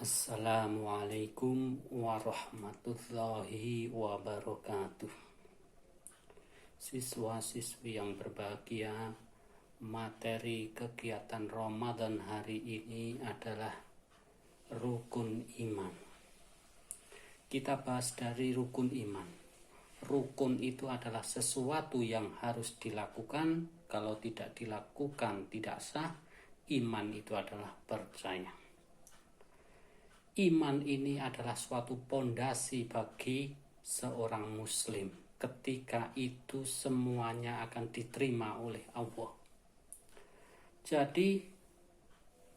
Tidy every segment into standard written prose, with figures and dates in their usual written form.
Assalamualaikum warahmatullahi wabarakatuh. Siswa-siswi yang berbahagia, materi kegiatan Ramadan hari ini adalah rukun iman. Kita bahas dari rukun iman. Rukun itu adalah sesuatu yang harus dilakukan. Kalau tidak dilakukan tidak sah. Iman itu adalah percaya. Iman ini adalah suatu pondasi bagi seorang muslim. Ketika itu semuanya akan diterima oleh Allah. Jadi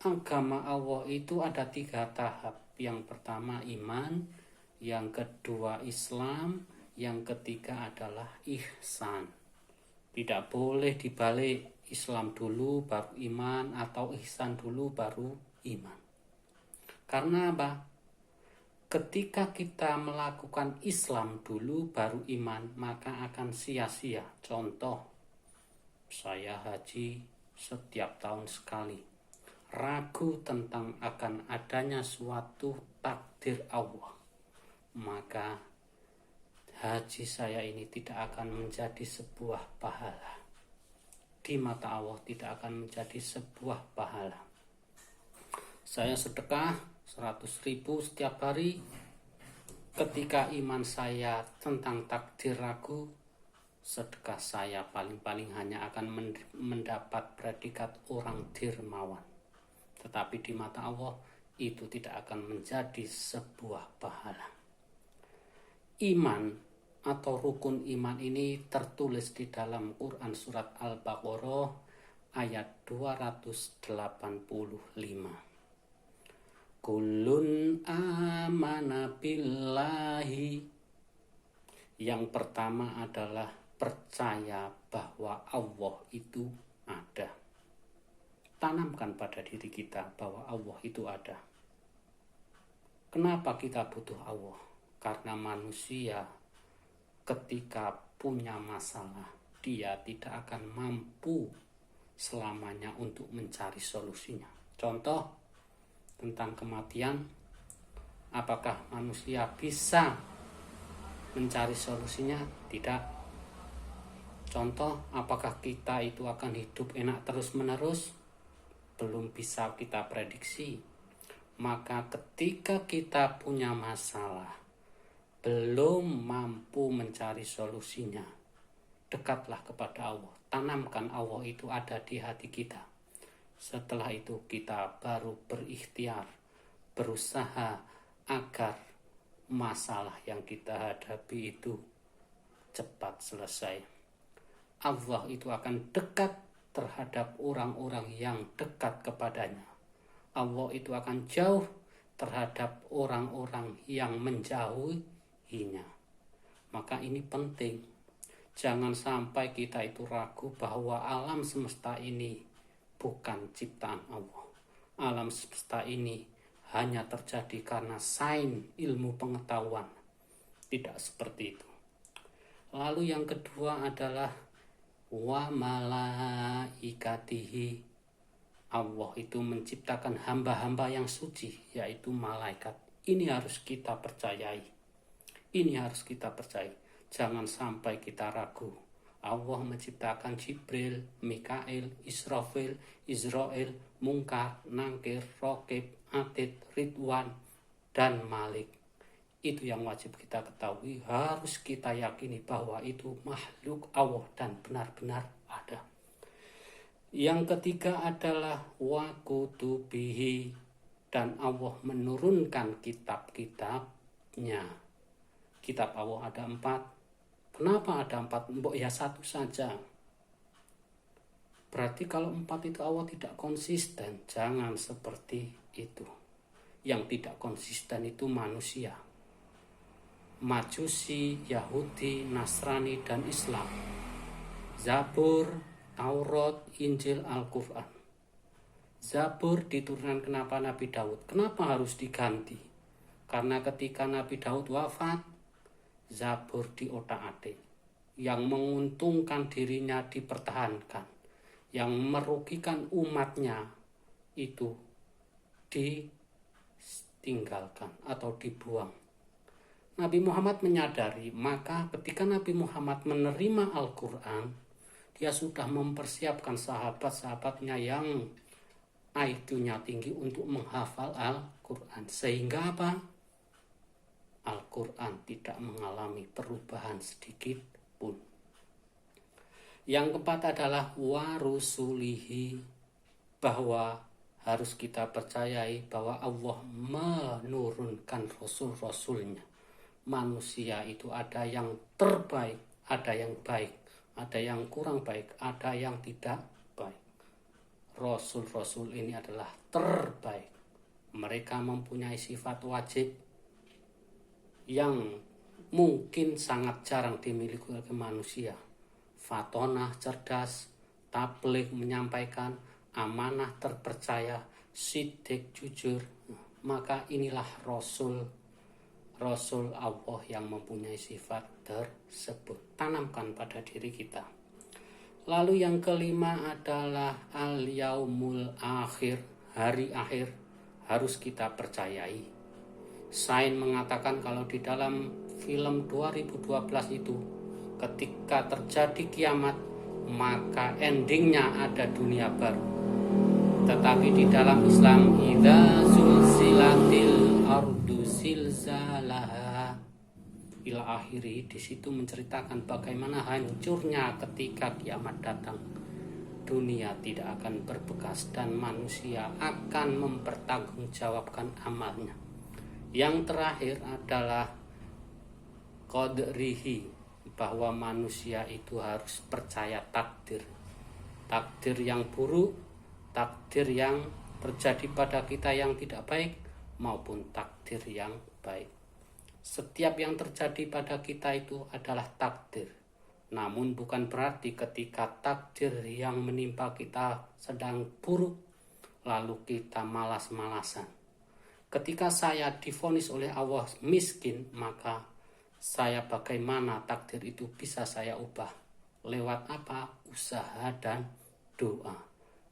agama Allah itu ada 3 tahap. Yang pertama iman, yang kedua Islam, yang ketiga adalah ihsan. Tidak boleh dibalik, Islam dulu baru iman atau ihsan dulu baru iman. Karena apa? Ketika kita melakukan Islam dulu baru iman, maka akan sia-sia. Contoh, saya haji setiap tahun sekali. Ragu tentang akan adanya suatu takdir Allah, maka haji saya ini tidak akan menjadi sebuah pahala. Di mata Allah tidak akan menjadi sebuah pahala. Saya sedekah 100.000 setiap hari. Ketika iman saya tentang takdir ragu, sedekah saya paling-paling hanya akan mendapat predikat orang dermawan. Tetapi di mata Allah itu tidak akan menjadi sebuah pahala. Iman atau rukun iman ini tertulis di dalam Quran surat Al-Baqarah ayat 285. Kullun amana billahi. Yang pertama adalah percaya bahwa Allah itu ada. Tanamkan pada diri kita bahwa Allah itu ada. Kenapa kita butuh Allah? Karena manusia ketika punya masalah, dia tidak akan mampu selamanya untuk mencari solusinya. Contoh, tentang kematian, apakah manusia bisa mencari solusinya? Tidak. Contoh, apakah kita itu akan hidup enak terus-menerus? Belum bisa kita prediksi. Maka ketika kita punya masalah, belum mampu mencari solusinya, dekatlah kepada Allah. Tanamkan Allah itu ada di hati kita. Setelah itu kita baru berikhtiar, berusaha agar masalah yang kita hadapi itu cepat selesai. Allah itu akan dekat terhadap orang-orang yang dekat kepadanya. Allah itu akan jauh terhadap orang-orang yang menjauhinya. Maka ini penting. Jangan sampai kita itu ragu bahwa alam semesta ini bukan ciptaan Allah. Alam semesta ini hanya terjadi karena sains ilmu pengetahuan. Tidak seperti itu. Lalu yang kedua adalah wa malaikatihi. Allah itu menciptakan hamba-hamba yang suci, yaitu malaikat. Ini harus kita percayai. Ini harus kita percayai. Jangan sampai kita ragu. Allah menciptakan Jibril, Mikail, Israfil, Israel, Munkar, Nangkir, Rokib, Atid, Ridwan, dan Malik. Itu yang wajib kita ketahui. Harus kita yakini bahwa itu makhluk Allah dan benar-benar ada. Yang ketiga adalah wa kutubihi, dan Allah menurunkan kitab-kitabnya. Kitab Allah ada 4. Kenapa ada 4? Mbok ya 1 saja. Berarti kalau 4 itu Allah tidak konsisten. Jangan seperti itu. Yang tidak konsisten itu manusia. Majusi, Yahudi, Nasrani, dan Islam. Zabur, Taurat, Injil, Al-Quran. Zabur diturunkan kenapa Nabi Daud? Kenapa harus diganti? Karena ketika Nabi Daud wafat, Zabur diotak-atik. Yang menguntungkan dirinya dipertahankan, yang merugikan umatnya itu ditinggalkan atau dibuang. Nabi Muhammad menyadari, maka ketika Nabi Muhammad menerima Al-Quran, dia sudah mempersiapkan sahabat-sahabatnya yang IQ-nya tinggi untuk menghafal Al-Quran. Sehingga apa? Al-Quran tidak mengalami perubahan sedikit pun. Yang keempat adalah warusulihi, bahwa harus kita percayai bahwa Allah menurunkan rasul-rasulnya. Manusia itu ada yang terbaik, ada yang baik, ada yang kurang baik, ada yang tidak baik. Rasul-rasul ini adalah terbaik. Mereka mempunyai sifat wajib yang mungkin sangat jarang dimiliki oleh manusia. Fatonah, cerdas, tabligh, menyampaikan, amanah, terpercaya, sidik, jujur. Maka inilah Rasul Allah yang mempunyai sifat tersebut. Tanamkan pada diri kita. Lalu yang kelima adalah al-yaumul akhir, hari akhir, harus kita percayai. Sain mengatakan kalau di dalam film 2012 itu, ketika terjadi kiamat, maka endingnya ada dunia baru. Tetapi di dalam Islam, idza zulzilatil ardu zilzalaha ila akhiri, di situ menceritakan bagaimana hancurnya ketika kiamat datang. Dunia tidak akan berbekas dan manusia akan mempertanggungjawabkan amalnya. Yang terakhir adalah qadrihi, bahwa manusia itu harus percaya takdir. Takdir yang buruk, takdir yang terjadi pada kita yang tidak baik, maupun takdir yang baik. Setiap yang terjadi pada kita itu adalah takdir. Namun bukan berarti ketika takdir yang menimpa kita sedang buruk, lalu kita malas-malasan. Ketika saya divonis oleh Allah miskin, maka saya bagaimana takdir itu bisa saya ubah? Lewat apa? Usaha dan doa.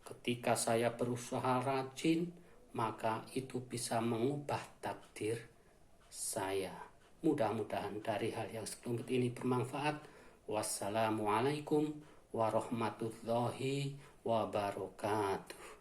Ketika saya berusaha rajin, maka itu bisa mengubah takdir saya. Mudah-mudahan dari hal yang sekelumit ini bermanfaat. Wassalamualaikum warahmatullahi wabarakatuh.